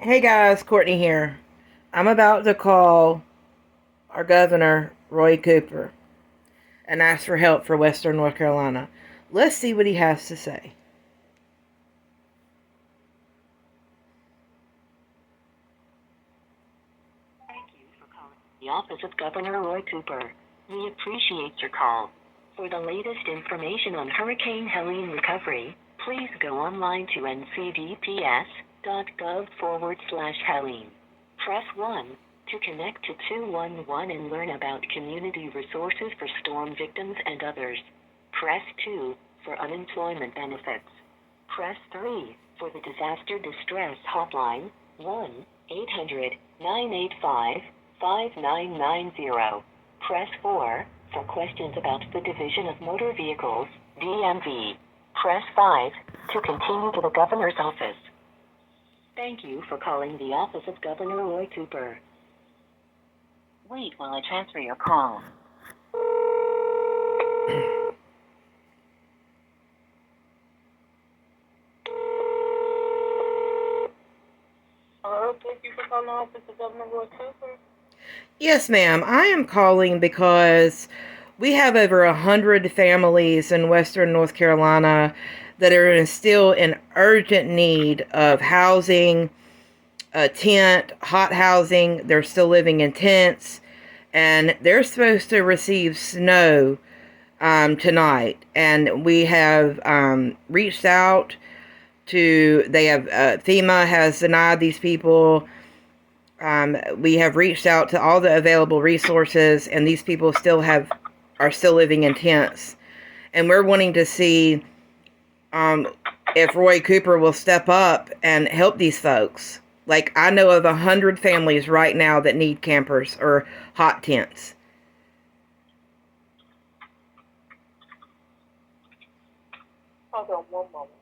Hey guys, Courtney here. I'm about to call our governor, Roy Cooper, and ask for help for Western North Carolina. Let's see what he has to say. Thank you for calling the office of Governor Roy Cooper. We appreciate your call. For the latest information on Hurricane Helene recovery, please go online to ncdps.gov/Helene. Press 1 to connect to 211 and learn about community resources for storm victims and others. Press 2 for unemployment benefits. Press 3 for the disaster distress hotline, 1-800-985-5990. Press 4 for questions about the Division of Motor Vehicles, DMV. Press 5 to continue to the governor's office. Thank you for calling the office of Governor Roy Cooper. Wait while I transfer your call. Hello, thank you for calling the office of Governor Roy Cooper. Yes, ma'am. I am calling because we have over 100 families in Western North Carolina that are still in urgent need of housing, a tent, hot housing. They're still living in tents, and they're supposed to receive snow tonight. And we have reached out to, FEMA has denied these people. We have reached out to all the available resources, and these people are still living in tents. And we're wanting to see if Roy Cooper will step up and help these folks. Like, I know of 100 families right now that need campers or hot tents. Hold on one moment.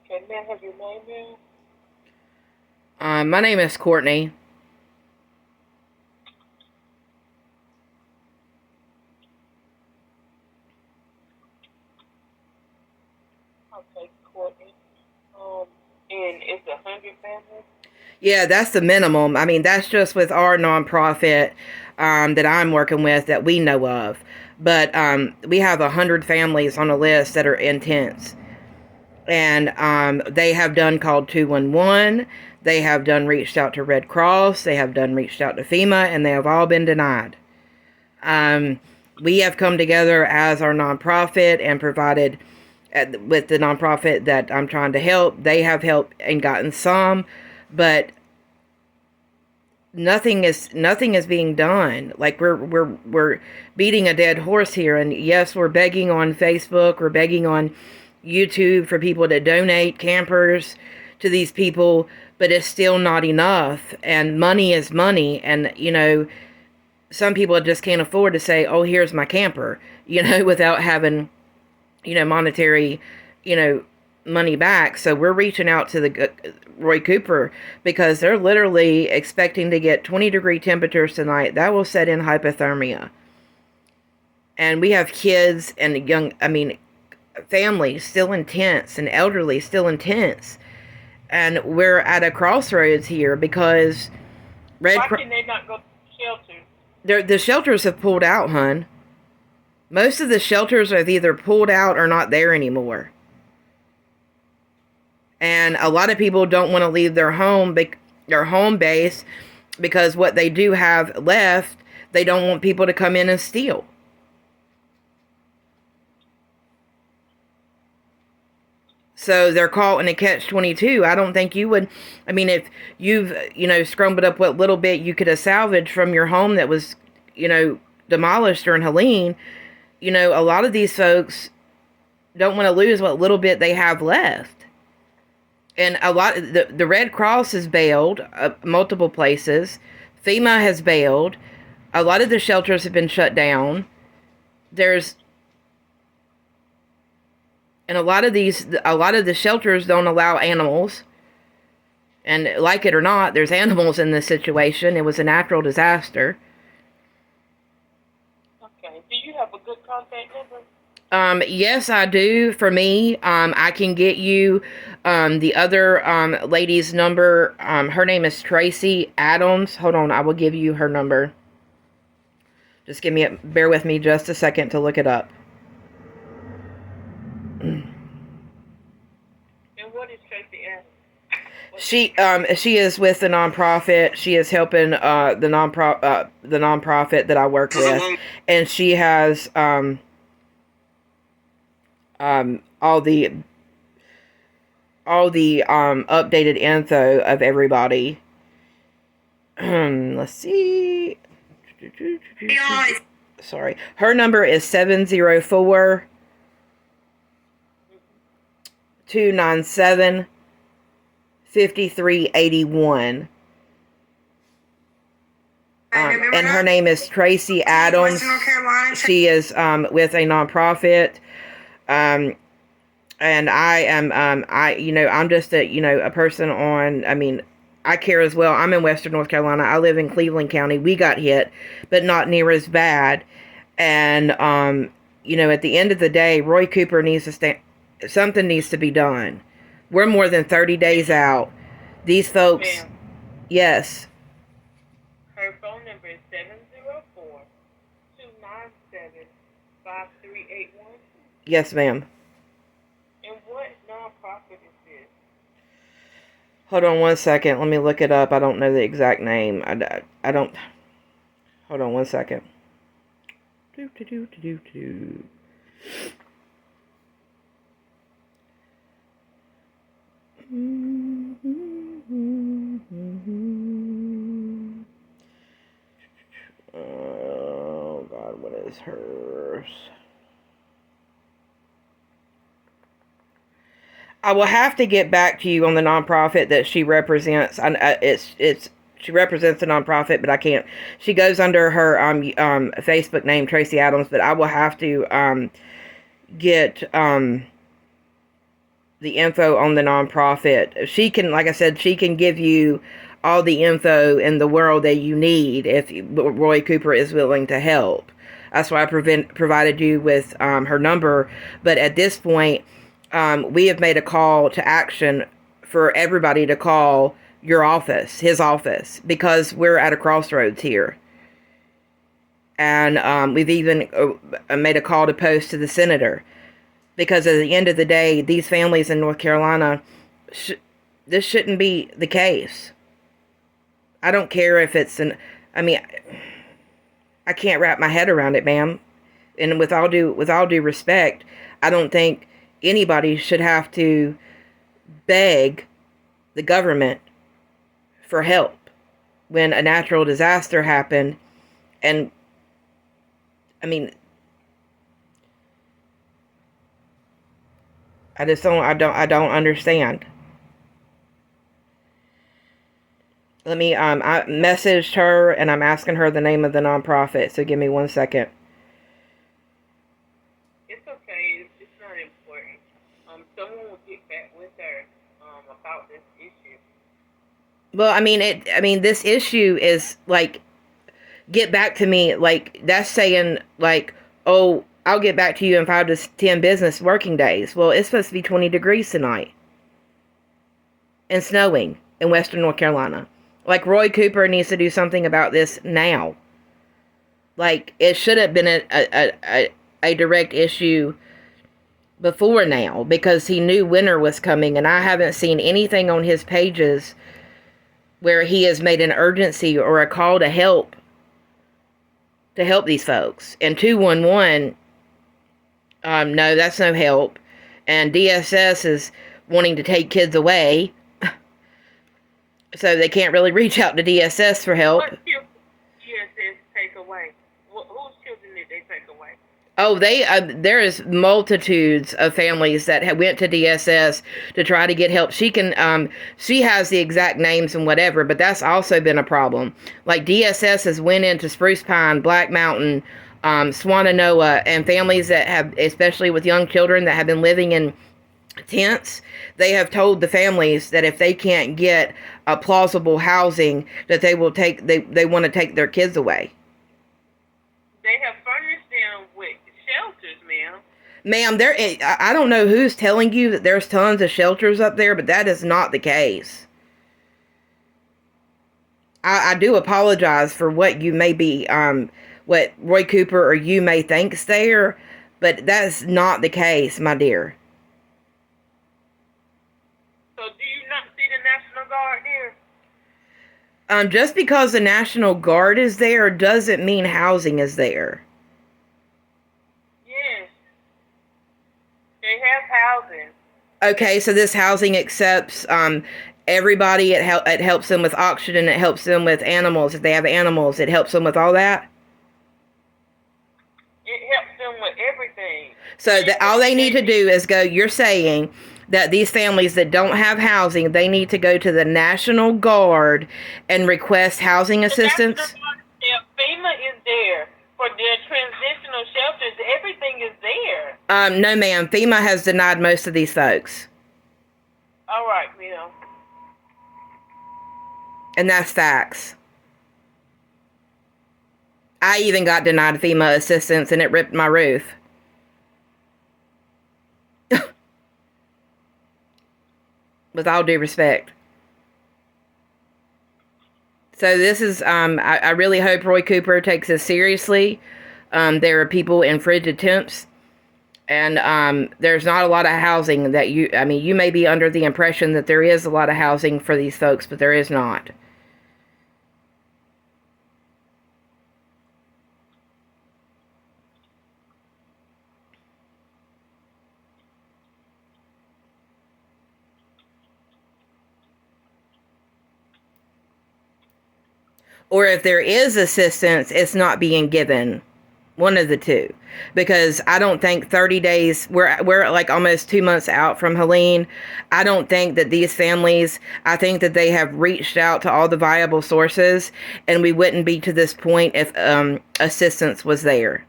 Okay, may I have your name now? My name is Courtney. Okay, Courtney. And it's 100 families? Yeah, that's the minimum. I mean, that's just with our nonprofit that I'm working with that we know of. But we have 100 families on a list that are in tents. And they have done called 211. They have done reached out to Red Cross. They have done reached out to FEMA, and they have all been denied. We have come together as our nonprofit and provided with the nonprofit that I'm trying to help. They have helped and gotten some, but nothing is being done. Like, we're beating a dead horse here. And yes, we're begging on Facebook, we're begging on YouTube for people to donate campers to these people, but it's still not enough. And money is money, and some people just can't afford to say, oh, here's my camper, without having monetary money back. So we're reaching out to the Roy Cooper, because they're literally expecting to get 20-degree temperatures tonight. That will set in hypothermia. And we have kids and families still in tents, and elderly still in tents. And we're at a crossroads here because Why can they not go to the shelter? The shelters have pulled out, hun. Most of the shelters have either pulled out or not there anymore. And a lot of people don't want to leave their home base because what they do have left, they don't want people to come in and steal. So they're caught in a catch-22. I don't think you would. I mean, if you've, scrambled up what little bit you could have salvaged from your home that was, demolished during Helene, a lot of these folks don't want to lose what little bit they have left. And a lot, the Red Cross has bailed multiple places. FEMA has bailed. A lot of the shelters have been shut down. And a lot of the shelters don't allow animals. And like it or not, there's animals in this situation. It was a natural disaster. Okay. Do you have a good contact number? Yes, I do. For me, I can get you the other lady's number. Her name is Tracy Adams. Hold on, I will give you her number. Just bear with me just a second to look it up. And what is Tracy Adams? She is with the nonprofit. She is helping the nonprofit that I work with, and she has all the updated info of everybody. Let's see. Sorry. Her number is 704 297 5381. And her name is Tracy Adams. She is with a nonprofit. And I am, I'm just a person I care as well. I'm in Western North Carolina. I live in Cleveland County. We got hit, but not near as bad. And, at the end of the day, Roy Cooper needs to stand. Something needs to be done. We're more than 30 days out. These folks, Ma'am. Yes. Her phone number is 704-297-5381. Yes, ma'am. And what nonprofit is this? Hold on one second. Let me look it up. I don't know the exact name. I don't. Hold on one second. Oh God, what is hers? I will have to get back to you on the nonprofit that she represents. She represents a nonprofit, but I can't. She goes under her Facebook name, Tracy Adams, but I will have to get the info on the nonprofit. She can, like I said, she can give you all the info in the world that you need if Roy Cooper is willing to help. That's why I provided you with her number. But at this point, we have made a call to action for everybody to call your office, his office, because we're at a crossroads here. And we've even made a call to post to the senator. Because at the end of the day, these families in North Carolina, this shouldn't be the case. I don't care if it's I can't wrap my head around it, ma'am. And with all due respect, I don't think anybody should have to beg the government for help when a natural disaster happened. And I don't understand. Let me, I messaged her and I'm asking her the name of the nonprofit. So give me 1 second. It's okay. It's not important. Someone will get back with her about this issue. Well, this issue is like, get back to me. Like, that's saying like, oh, I'll get back to you in 5 to 10 business working days. Well, it's supposed to be 20 degrees tonight. And snowing in Western North Carolina. Like, Roy Cooper needs to do something about this now. Like, it should have been a direct issue before now because he knew winter was coming, and I haven't seen anything on his pages where he has made an urgency or a call to help these folks. And 211, no, that's no help. And DSS is wanting to take kids away, so they can't really reach out to DSS for help. What children DSS take away? Whose children did they take away? Oh, there is multitudes of families that went to DSS to try to get help. She has the exact names and whatever, but that's also been a problem. Like DSS has went into Spruce Pine, Black Mountain, Swannanoa, and families that have, especially with young children that have been living in tents. They have told the families that if they can't get a plausible housing, that they will they want to take their kids away. They have furnished them with shelters, ma'am. Ma'am, I don't know who's telling you that there's tons of shelters up there, but that is not the case. I do apologize for what you may be, what Roy Cooper or you may think's there, but that's not the case, my dear. So do you not see the National Guard there? Just because the National Guard is there doesn't mean housing is there. Yes. They have housing. Okay, so this housing accepts everybody. It helps them with oxygen. It helps them with animals. If they have animals, it helps them with all that. It helps them with everything. So all they need to do is go. You're saying that these families that don't have housing, they need to go to the National Guard and request housing assistance? FEMA is there for their transitional shelters. Everything is there. No, ma'am. FEMA has denied most of these folks. All right, ma'am. And that's facts. I even got denied FEMA assistance, and it ripped my roof. With all due respect. So this is, I really hope Roy Cooper takes this seriously. There are people in frigid temps, and there's not a lot of housing that you may be under the impression that there is a lot of housing for these folks, but there is not. Or if there is assistance, it's not being given. One of the two. Because I don't think 30 days, we're like almost 2 months out from Helene. I don't think that these families, I think that they have reached out to all the viable sources, and we wouldn't be to this point if assistance was there.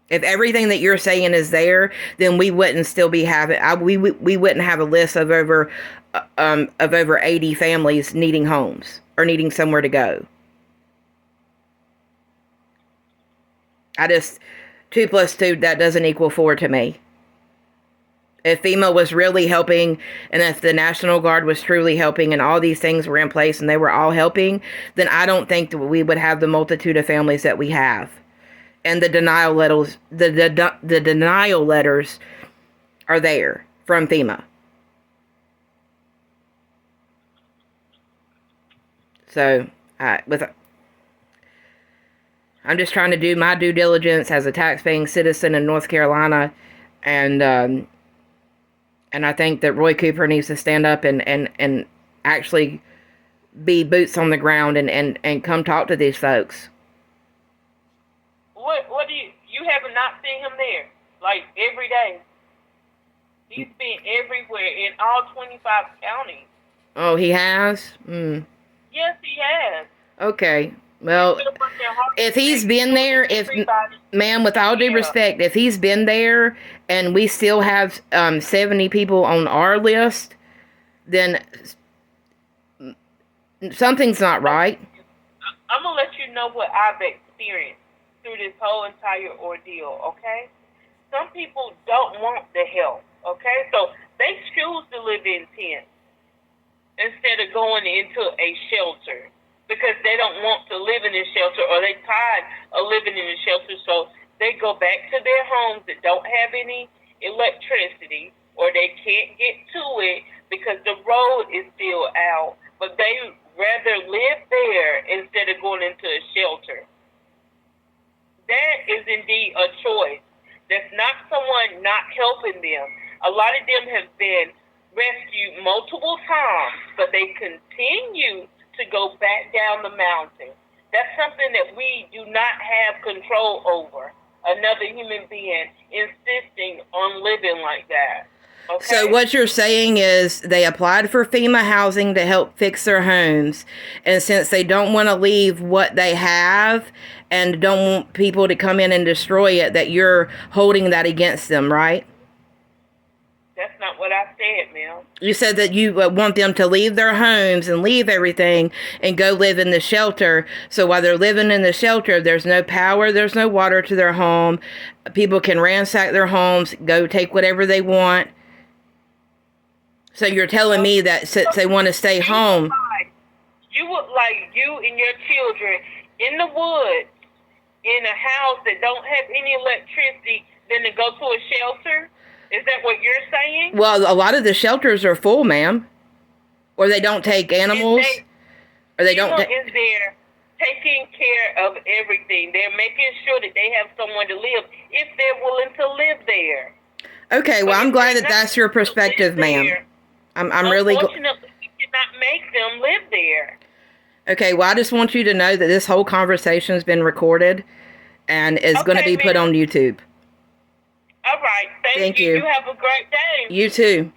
If everything that you're saying is there, then we wouldn't still be having, we wouldn't have a list of over 80 families needing homes or needing somewhere to go. 2 plus 2, that doesn't equal 4 to me. If FEMA was really helping, and if the National Guard was truly helping, and all these things were in place and they were all helping, then I don't think that we would have the multitude of families that we have. And the denial letters, the denial letters are there from FEMA. So, I'm just trying to do my due diligence as a tax-paying citizen in North Carolina, and I think that Roy Cooper needs to stand up and actually be boots on the ground and come talk to these folks. What do you have not seen him there? Like every day? He's been everywhere in all 25 counties. Oh, he has? Yes, he has. Okay. Well, if he's been there, ma'am, with all due respect, if he's been there and we still have 70 people on our list, then something's not right. I'm going to let you know what I've experienced through this whole entire ordeal, okay? Some people don't want the help, okay? So they choose to live in tents instead of going into a shelter, because they don't want to live in a shelter, or they tired of living in a shelter, so they go back to their homes that don't have any electricity, or they can't get to it because the road is still out, but they rather live there instead of going into a shelter. That is indeed a choice. That's not someone not helping them. A lot of them have been rescued multiple times, but they continue to go back down the mountain. That's something that we do not have control over. Another human being insisting on living like that. Okay? So what you're saying is they applied for FEMA housing to help fix their homes, and since they don't want to leave what they have and don't want people to come in and destroy it, that you're holding that against them, right? That's not what I said, ma'am. You said that you want them to leave their homes and leave everything and go live in the shelter. So while they're living in the shelter, there's no power, there's no water to their home. People can ransack their homes, go take whatever they want. So you're telling me that since they want to stay home. You would like you and your children in the woods, in a house that don't have any electricity, than to go to a shelter? Is that what you're saying? Well, a lot of the shelters are full, ma'am. Or they don't take animals. Or they don't. Is there taking care of everything? They're making sure that they have somewhere to live if they're willing to live there. Okay, well, I'm glad that that's your perspective, ma'am. I'm really. Unfortunately, we cannot make them live there. Okay, well, I just want you to know that this whole conversation has been recorded and is going to be put on YouTube. All right. Thank you. You have a great day. You too.